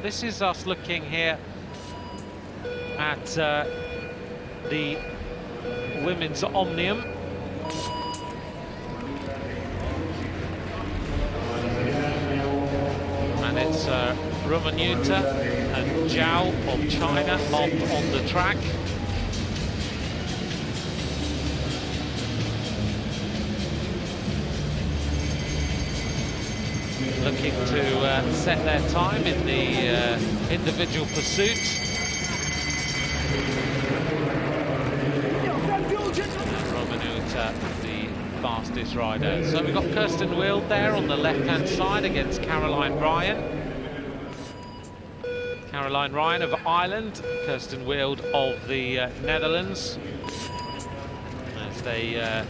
this is us looking here at the women's Omnium. And it's Romanuta and Zhao of China up on the track. Looking to set their time in the individual pursuit. And Romanuta, the fastest rider. So we've got Kirsten Wild there on the left-hand side against Caroline Ryan. Caroline Ryan of Ireland, Kirsten Wild of the Netherlands. As they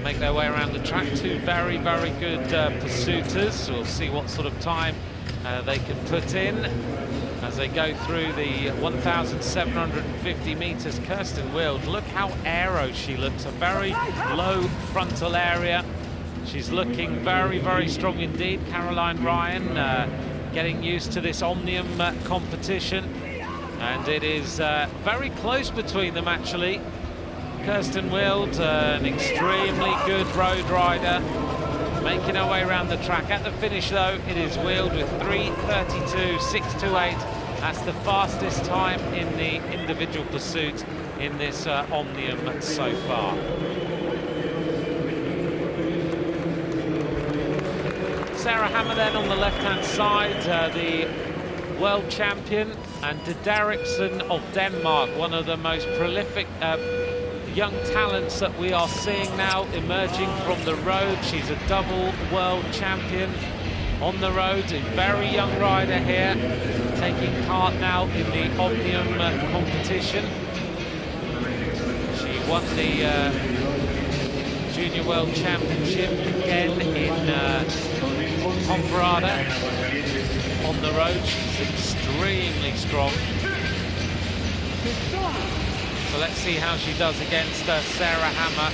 make their way around the track, two very, very good pursuiters. We'll see what sort of time they can put in as they go through the 1,750 meters. Kirsten Wild, look how aero she looks, a very low frontal area. She's looking very, very strong indeed. Caroline Ryan getting used to this Omnium competition, and it is very close between them actually. Kirsten Wild, an extremely good road rider, making her way around the track. At the finish though, it is Wild with 3:32.628. That's the fastest time in the individual pursuit in this Omnium so far. Sarah Hammer then on the left-hand side, the world champion, and De Derrickson of Denmark, one of the most prolific young talents that we are seeing now emerging from the road. She's a double world champion on the road, a very young rider here, taking part now in the Omnium competition. She won the Junior World Championship again in Comparada on the road. She's extremely strong. So let's see how she does against Sarah Hammer,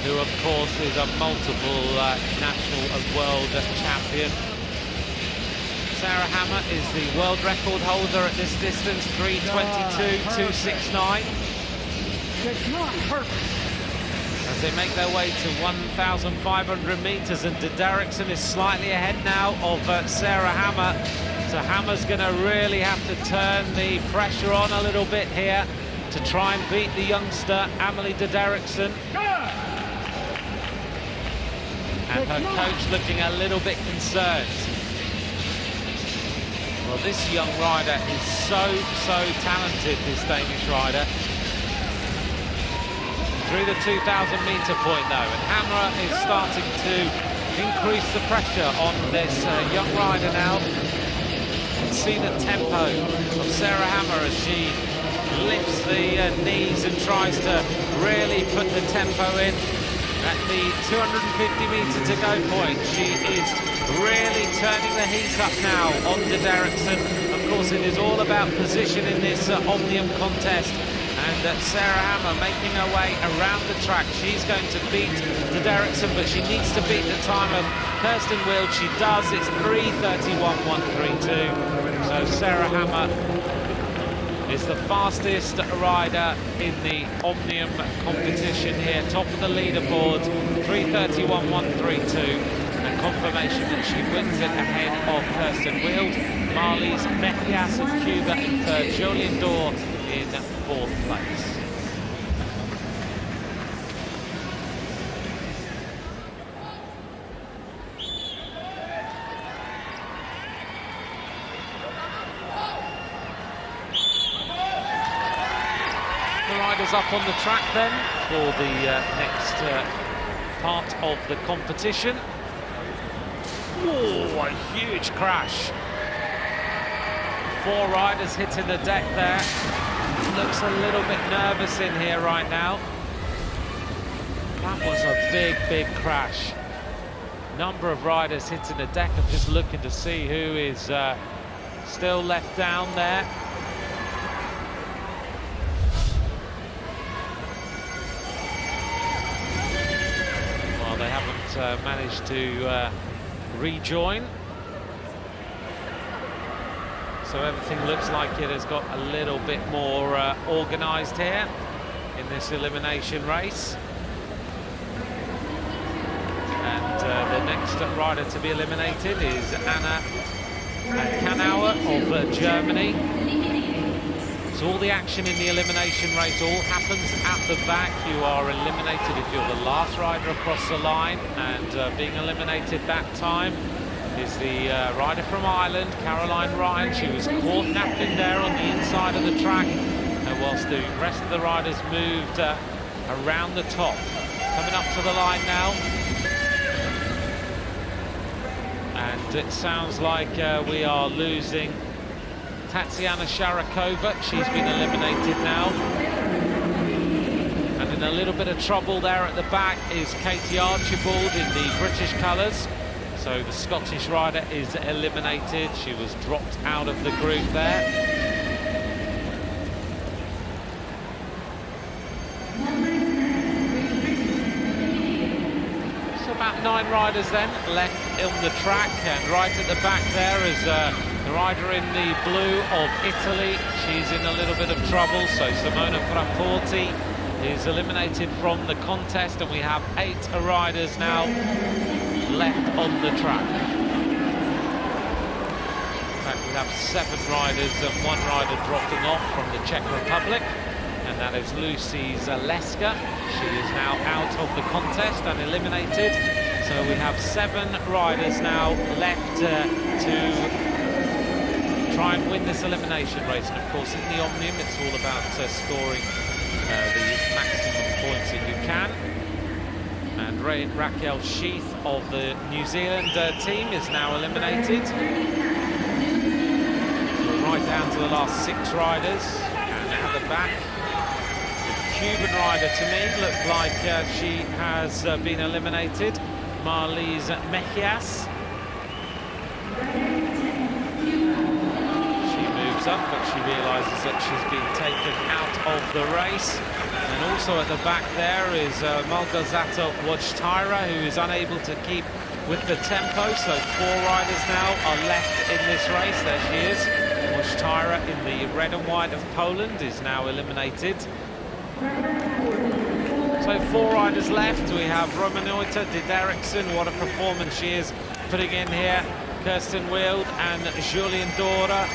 who of course is a multiple national and world champion. Sarah Hammer is the world record holder at this distance, 3:22.269. As they make their way to 1,500 meters, and De Derrickson is slightly ahead now of Sarah Hammer. So Hammer's going to really have to turn the pressure on a little bit here to try and beat the youngster, Amelie De Derrickson. And her coach looking a little bit concerned. Well, this young rider is so talented, this Danish rider. Through the 2,000 meter point though, and Hammer is starting to increase the pressure on this young rider now. You can see the tempo of Sarah Hammer as she lifts the knees and tries to really put the tempo in. At the 250 meter to go point, she is really turning the heat up now on De Derrickson. Of course, it is all about position in this Omnium contest, and Sarah Hammer making her way around the track. She's going to beat De Derrickson, but she needs to beat the time of Kirsten Wild. She does. It's 3:31.132. So Sarah Hammer is the fastest rider in the Omnium competition here, top of the leaderboard, 3:31.132, and confirmation that she wins it ahead of Kirsten Wild. Marlies Mejias of Cuba in third, Jolien D'Or in fourth place. Up on the track then for the next part of the competition. Oh, a huge crash. 4 riders hitting the deck there. Looks a little bit nervous in here right now. That was a big crash. Number of riders hitting the deck. I'm just looking to see who is still left down there. They haven't managed to rejoin. So everything looks like it has got a little bit more organised here in this elimination race. And the next rider to be eliminated is Anna Kanauer of Germany. So all the action in the elimination race all happens at the back. You are eliminated if you're the last rider across the line, and being eliminated that time is the rider from Ireland, Caroline Ryan. She was caught napping there on the inside of the track, whilst the rest of the riders moved around the top. Coming up to the line now. And it sounds like we are losing Tatiana Sharakova. She's been eliminated now. And in a little bit of trouble there at the back is Katie Archibald in the British colours. So the Scottish rider is eliminated. She was dropped out of the group there. So about 9 riders then left on the track, and right at the back there is the rider in the blue of Italy. She's in a little bit of trouble, so Simona Frapporti is eliminated from the contest, and we have 8 riders now left on the track. In fact, we have 7 riders and 1 rider dropping off from the Czech Republic, and that is Lucy Zaleska. She is now out of the contest and eliminated. So we have 7 riders now left to try and win this elimination race. And of course, in the Omnium, it's all about scoring the maximum points that you can. And Raquel Sheath of the New Zealand team is now eliminated. So we're right down to the last 6 riders. And at the back, the Cuban rider to me looked like she has been eliminated. Marlise Mejias. She moves up, but she realises that she's been taken out of the race. And also at the back there is Malgorzata Wojtyra, who is unable to keep with the tempo. So 4 riders now are left in this race. There she is. Wojtyra in the red and white of Poland is now eliminated. So 4 riders left. We have Romanuita Dideriksen. What a performance she is putting in here. Kirsten Wild and Julien Dora.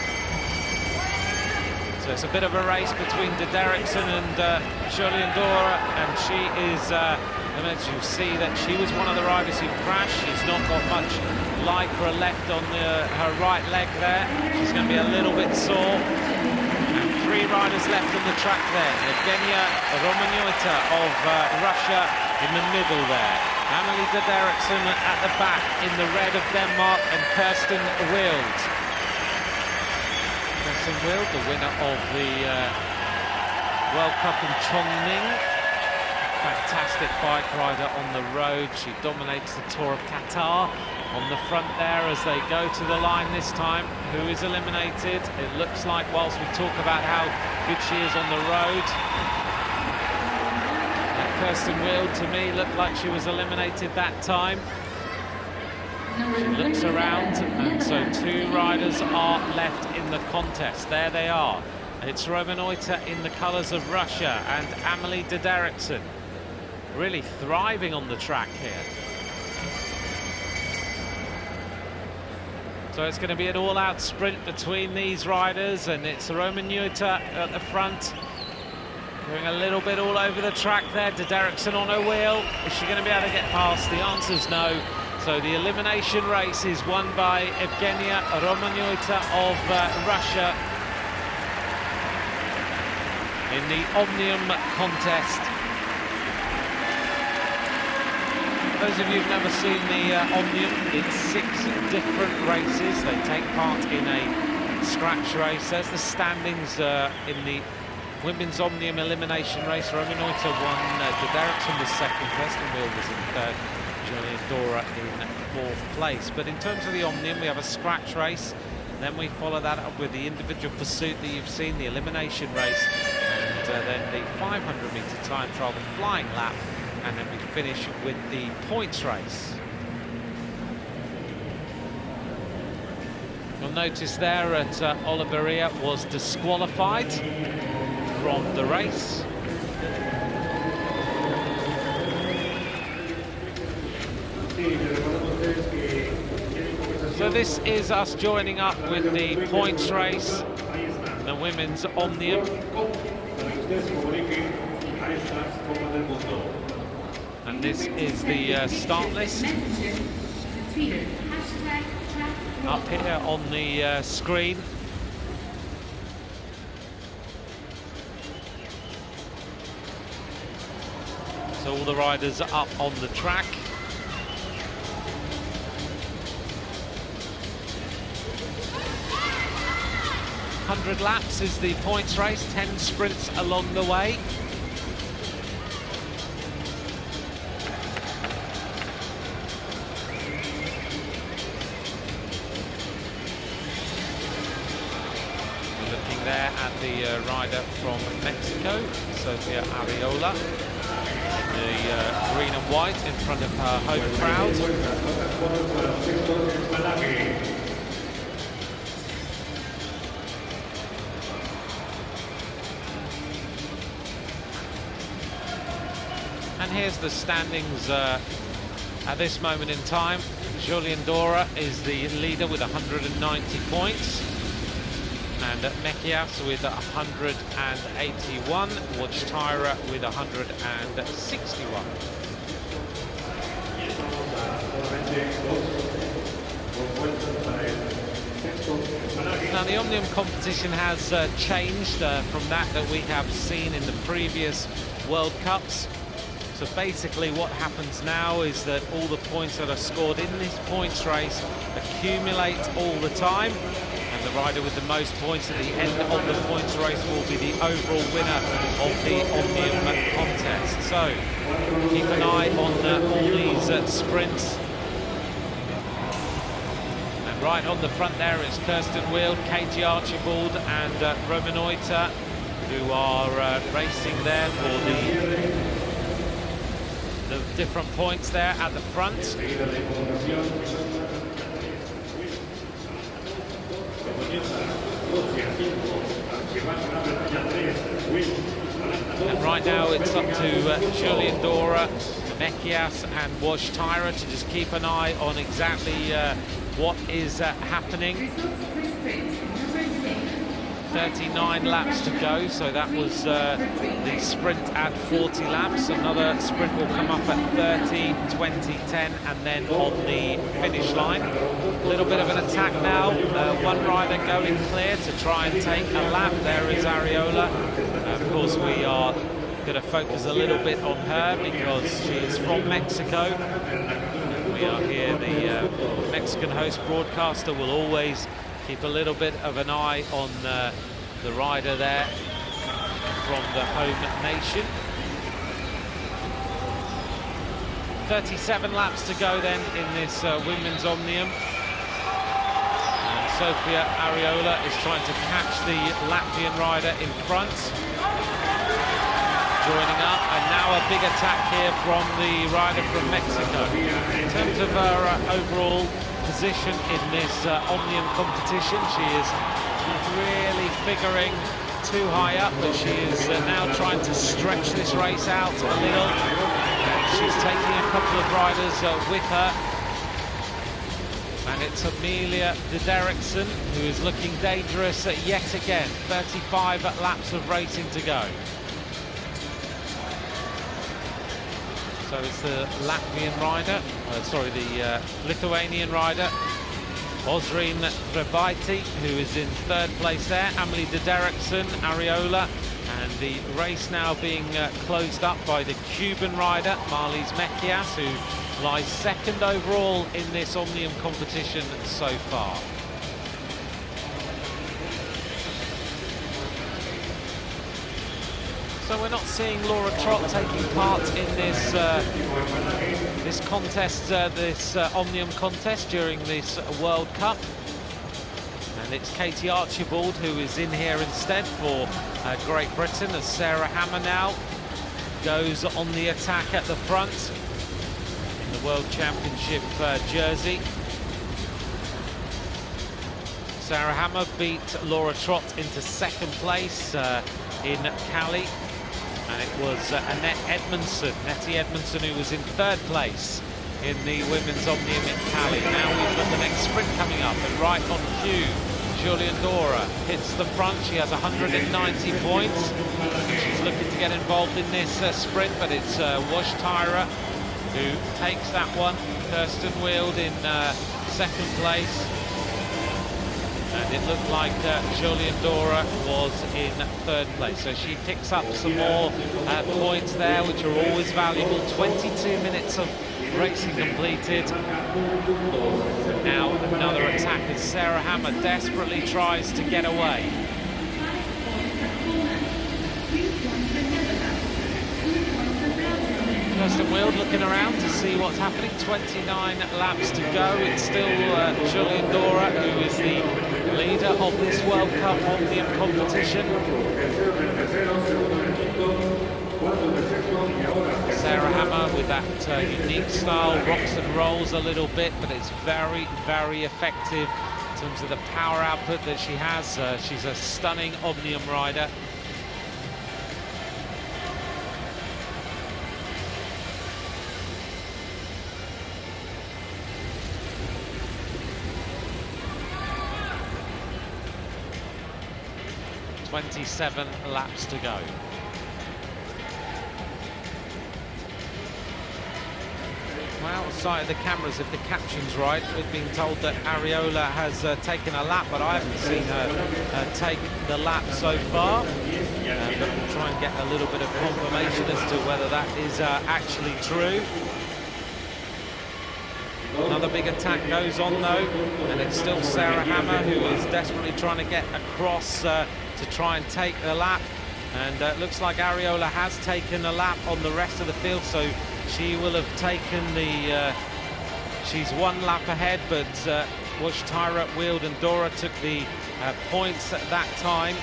So it's a bit of a race between Dideriksen and Julien Dora, and she is, as you see, that she was one of the riders who crashed. She's not got much lycra left on her right leg there. She's going to be a little bit sore. 3 riders left on the track there. Evgenia Romanuita of Russia in the middle there. Amelie Dideriksen at the back in the red of Denmark, and Kirsten Wild. Kirsten Wild, the winner of the World Cup in Chongqing. Fantastic bike rider on the road. She dominates the Tour of Qatar. On the front there as they go to the line this time. Who is eliminated? It looks like, whilst we talk about how good she is on the road, that Kirsten Wild to me looked like she was eliminated that time. She looks around, and so 2 riders are left in the contest. There they are. It's Romanuita in the colours of Russia and Amelie Dideriksen. Really thriving on the track here. So it's going to be an all-out sprint between these riders, and it's Romanuita at the front, going a little bit all over the track there. Dideriksen on her wheel. Is she going to be able to get past? The answer's no. So the elimination race is won by Evgenia Romanuita of Russia in the Omnium contest. Those of you who've never seen the Omnium, it's 6 different races. They take part in a scratch race. There's the standings in the women's Omnium elimination race. Romanuita won, Dideriksen was 2nd, Kirsten Wild was in 3rd, Julien Dora in 4th place. But in terms of the Omnium, we have a scratch race. Then we follow that up with the individual pursuit that you've seen, the elimination race, and then the 500-metre time trial, the flying lap. And then we finish with the points race. On You'll notice there at Oliveira was disqualified from the race. So this is us joining up with the points race, the women's Omnium. And this is the start list. Up here on the screen. So all the riders are up on the track. "100 laps is the points race, 10 sprints along the way. Looking there at the rider from Mexico, Sofia Arreola, in the green and white in front of her home crowd. And here's the standings at this moment in time. Julian Dora is the leader with 190 points. And Mekias with 181, Wojtyra with 161. Now the Omnium competition has changed from that we have seen in the previous World Cups. So basically what happens now is that all the points that are scored in this points race accumulate all the time. And the rider with the most points at the end of the points race will be the overall winner of the Omnium contest. So keep an eye on all these sprints. And right on the front there is Kirsten Wild, Katie Archibald and Romanoita, who are racing there for the different points there at the front. And right now it's up to Julian Dora, Mekias and Wojtyra to just keep an eye on exactly what is happening. 39 laps to go, so that was the sprint at 40 laps. Another sprint will come up at 30, 20, 10, and then on the finish line. A little bit of an attack now. One rider going clear to try and take a lap. There is Arreola. Of course, we are going to focus a little bit on her because she is from Mexico. We are here, the Mexican host broadcaster will always keep a little bit of an eye on the rider there from the home nation. 37 laps to go then in this women's Omnium. And Sofia Arreola is trying to catch the Latvian rider in front. Joining up, and now a big attack here from the rider from Mexico. In terms of her overall position in this Omnium competition, she is really figuring too high up, but she is now trying to stretch this race out a little. She's taking a couple of riders with her, and it's Amelia de Derrickson who is looking dangerous yet again. 35 laps of racing to go. So it's the Latvian rider, the Lithuanian rider, Ozrin Prebaiti, who is in third place there. Amelie de Derrickson, Arreola, and the race now being closed up by the Cuban rider, Marlies Mekias, who lies second overall in this Omnium competition so far. So we're not seeing Laura Trott taking part in this this contest, this Omnium contest during this World Cup. And it's Katie Archibald who is in here instead for Great Britain, as Sarah Hammer now goes on the attack at the front in the World Championship jersey. Sarah Hammer beat Laura Trott into second place in Cali, and it was Nettie Edmondson, who was in third place in the women's Omnium in Cali. Now we've got the next sprint coming up, and right on cue, Julian Dora hits the front. She has 190 points. She's looking to get involved in this sprint, but it's Wash Tyra who takes that one. Kirsten Wield in second place. And it looked like Julian Dora was in third place. So she picks up some more points there, which are always valuable. 22 minutes of racing completed. Now another attack as Sarah Hammer desperately tries to get away. Kirsten Wield looking around to see what's happening. 29 laps to go. It's still Julian Dora who is the leader of this World Cup Omnium competition. Sarah Hammer with that unique style, rocks and rolls a little bit, but it's very, very effective in terms of the power output that she has. She's a stunning Omnium rider. .27 laps to go. Well, outside of the cameras, if the caption's right, we've been told that Ariola has taken a lap, but I haven't seen her take the lap so far. But we'll try and get a little bit of confirmation as to whether that is actually true. Another big attack goes on though, and it's still Sarah Hammer who is desperately trying to get across to try and take the lap. And it looks like Ariola has taken a lap on the rest of the field, so she will have taken the... she's one lap ahead, but Wash Tyra, Wield and Dora took the points at that time.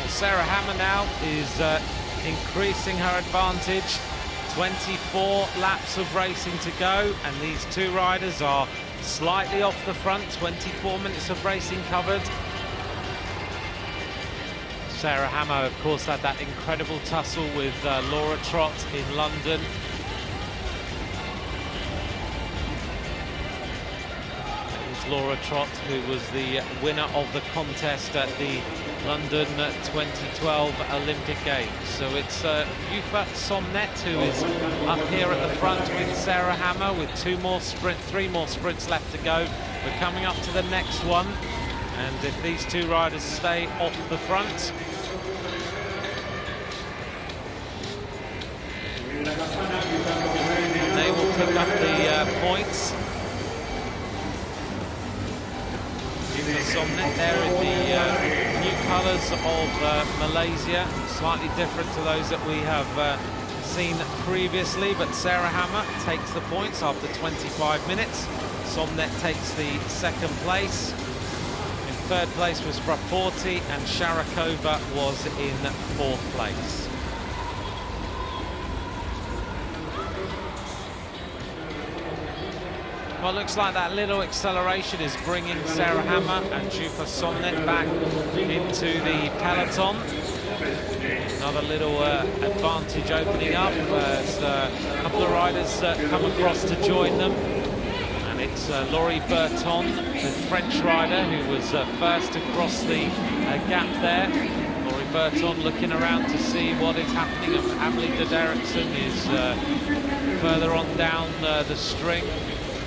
Sarah Hammer now is increasing her advantage. 24 laps of racing to go, and these two riders are slightly off the front. 24 minutes of racing covered. Sarah Hammer, of course, had that incredible tussle with Laura Trott in London. Laura Trott, who was the winner of the contest at the London 2012 Olympic Games. So it's Yufa Somnet who is up here at the front with Sarah Hammer with three more sprints left to go. We're coming up to the next one, and if these two riders stay off the front, they will pick up the points. Somnet there in the new colours of Malaysia, slightly different to those that we have seen previously, but Sarah Hammer takes the points after 25 minutes. Somnet takes the second place. In third place was Fraporti, and Sharakova was in fourth place. Well, looks like that little acceleration is bringing Sarah Hammer and Jufa Somnet back into the peloton. Another little advantage opening up as a couple of riders come across to join them. And it's Laurie Berton, the French rider, who was first to cross the gap there. Laurie Berton looking around to see what is happening. Amelie de Derrickson is further on down the string.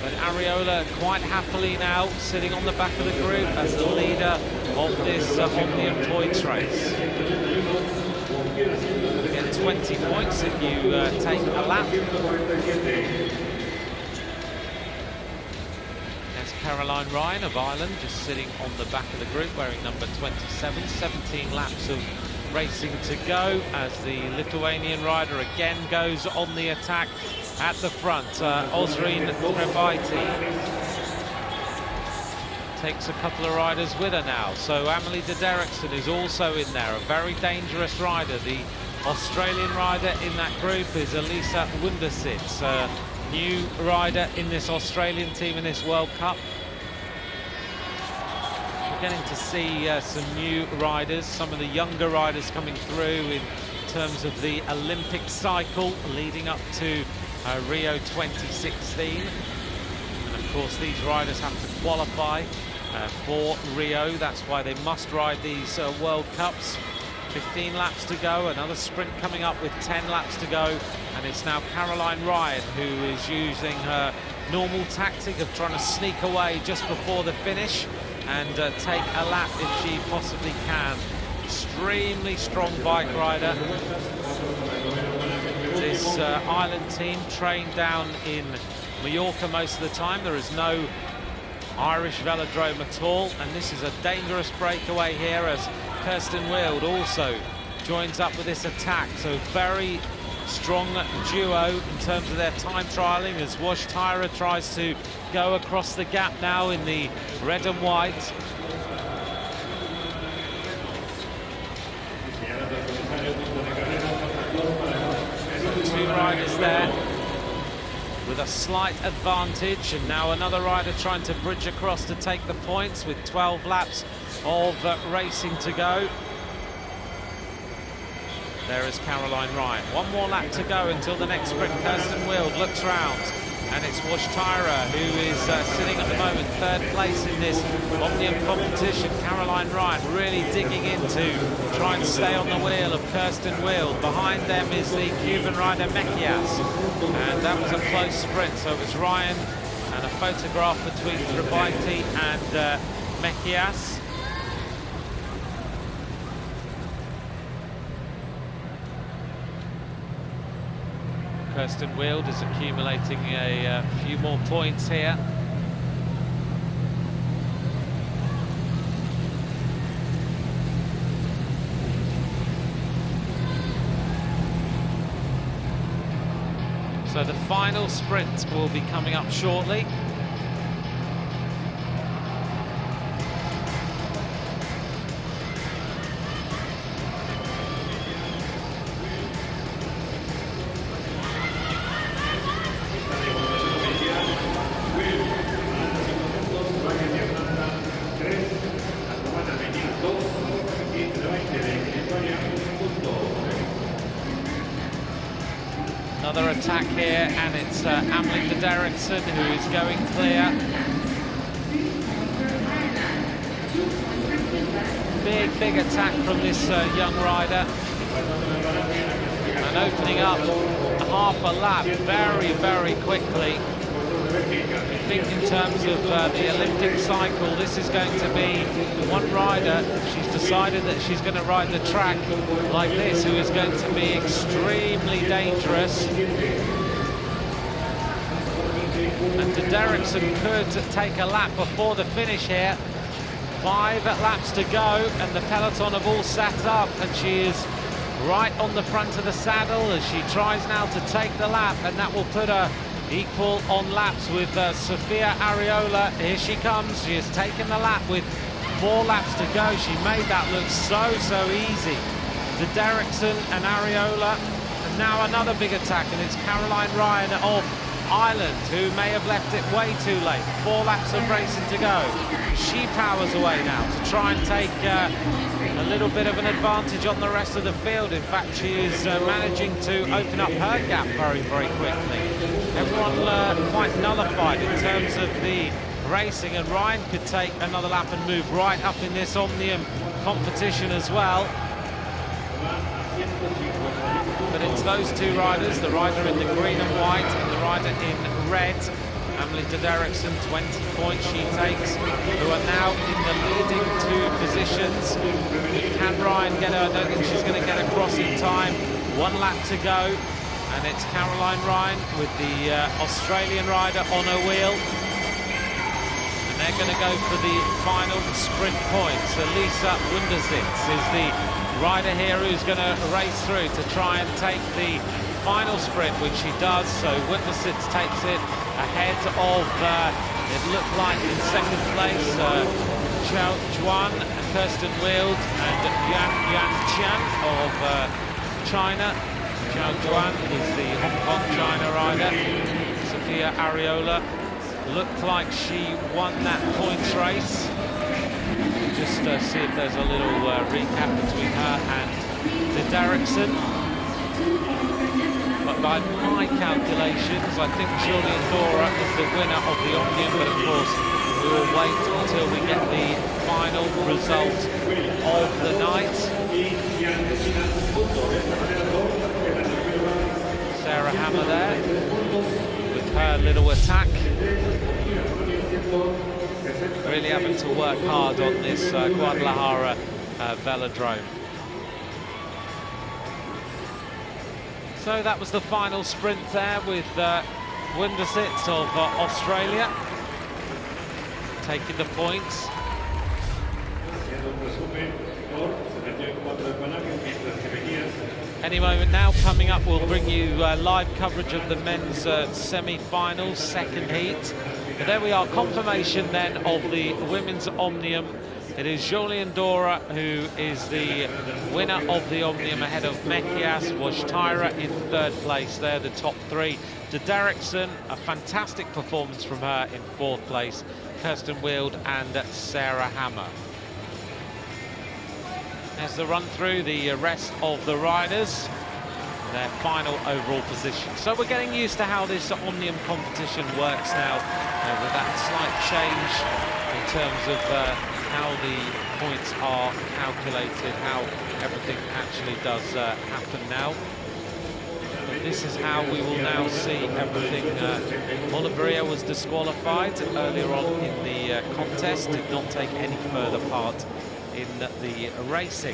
But Ariola quite happily now sitting on the back of the group as the leader of this Omnium points race. You get 20 points if you take a lap. There's Caroline Ryan of Ireland just sitting on the back of the group wearing number 27. 17 laps of racing to go as the Lithuanian rider again goes on the attack at the front. Ozrine Prebaiti takes a couple of riders with her now. So Amelie de Derrickson is also in there, a very dangerous rider, the Australian rider in that group is Elisa Wundersitz, a new rider in this Australian team in this World Cup. We're getting to see some new riders, some of the younger riders coming through in terms of the Olympic cycle leading up to Rio 2016. And of course these riders have to qualify for Rio. That's why they must ride these World Cups. 15 laps to go, another sprint coming up with 10 laps to go, and it's now Caroline Ryan who is using her normal tactic of trying to sneak away just before the finish and take a lap if she possibly can. Extremely strong bike rider. This island team trained down in Mallorca most of the time. There is no Irish velodrome at all, and this is a dangerous breakaway here as Kirsten Wild also joins up with this attack. So very strong duo in terms of their time trialing as Wash Tyra tries to go across the gap now in the red and white. So two riders there with a slight advantage, and now another rider trying to bridge across to take the points with 12 laps of racing to go. There is Caroline Ryan. One more lap to go until the next sprint. Kirsten Wild looks round, and it's Wash Tyra who is sitting at the moment third place in this Omnium competition. Caroline Ryan really digging in to try and stay on the wheel of Kirsten Wild. Behind them is the Cuban rider Mejias, and that was a close sprint. So it was Ryan and a photograph between Trabaiti and Mejias. Kirsten Wild is accumulating a few more points here. So the final sprint will be coming up shortly. Another attack here, and it's Amelie de Derrickson who is going clear. Big attack from this young rider. And opening up half a lap very quickly. I think in terms of the Olympic cycle, this is going to be one rider, she's decided that she's going to ride the track like this, who is going to be extremely dangerous. And de Derrickson could take a lap before the finish here. 5 laps to go, and the peloton have all sat up, and she is right on the front of the saddle as she tries now to take the lap, and that will put her equal on laps with Sofia Ariola. Here she comes. She has taken the lap with 4 laps to go. She made that look so easy. De Derrickson and Ariola, and now another big attack, and it's Caroline Ryan of Ireland, who may have left it way too late. 4 laps of racing to go. She powers away now to try and take a little bit of an advantage on the rest of the field. In fact, she is managing to open up her gap very quickly. Everyone quite nullified in terms of the racing, and Ryan could take another lap and move right up in this Omnium competition as well. But it's those two riders, the rider in the green and white and the rider in red. Amelie de Derrickson, 20 points she takes, who are now in the leading 2 positions. Can Ryan get her? I don't think she's going to get across in time. 1 lap to go, and it's Caroline Ryan with the Australian rider on her wheel. And they're going to go for the final sprint points. Elisa Wundersitz is the rider here who's going to race through to try and take the final sprint, which she does. So Wundersitz takes it ahead of, it looked like in second place, Chao Juan, Kirsten Wild and Yan Qian of China. Zhao Juan is the Hong Kong China rider. Sophia Areola looked like she won that points race. Just see if there's a little recap between her and the Derrickson. But by my calculations, I think Julian Dora is the winner of the Omnium, but of course we will wait until we get the final result of the night. Sarah Hammer there with her little attack. Really having to work hard on this Guadalajara velodrome. So that was the final sprint there with Wundersit of Australia taking the points. Any moment now, coming up, we'll bring you live coverage of the men's semi-finals, second heat. But there we are, confirmation then of the women's Omnium. It is Jolien Dora who is the winner of the Omnium ahead of Mekias, Wojtyra in third place. They're the top three. De Derrickson, a fantastic performance from her in fourth place. Kirsten Wild and Sarah Hammer. There's the run through the rest of the riders, their final overall position. So we're getting used to how this Omnium competition works now, with that slight change in terms of how the points are calculated, how everything actually does happen now. But this is how we will now see everything. Oliveira was disqualified earlier on in the contest, did not take any further part in the racing.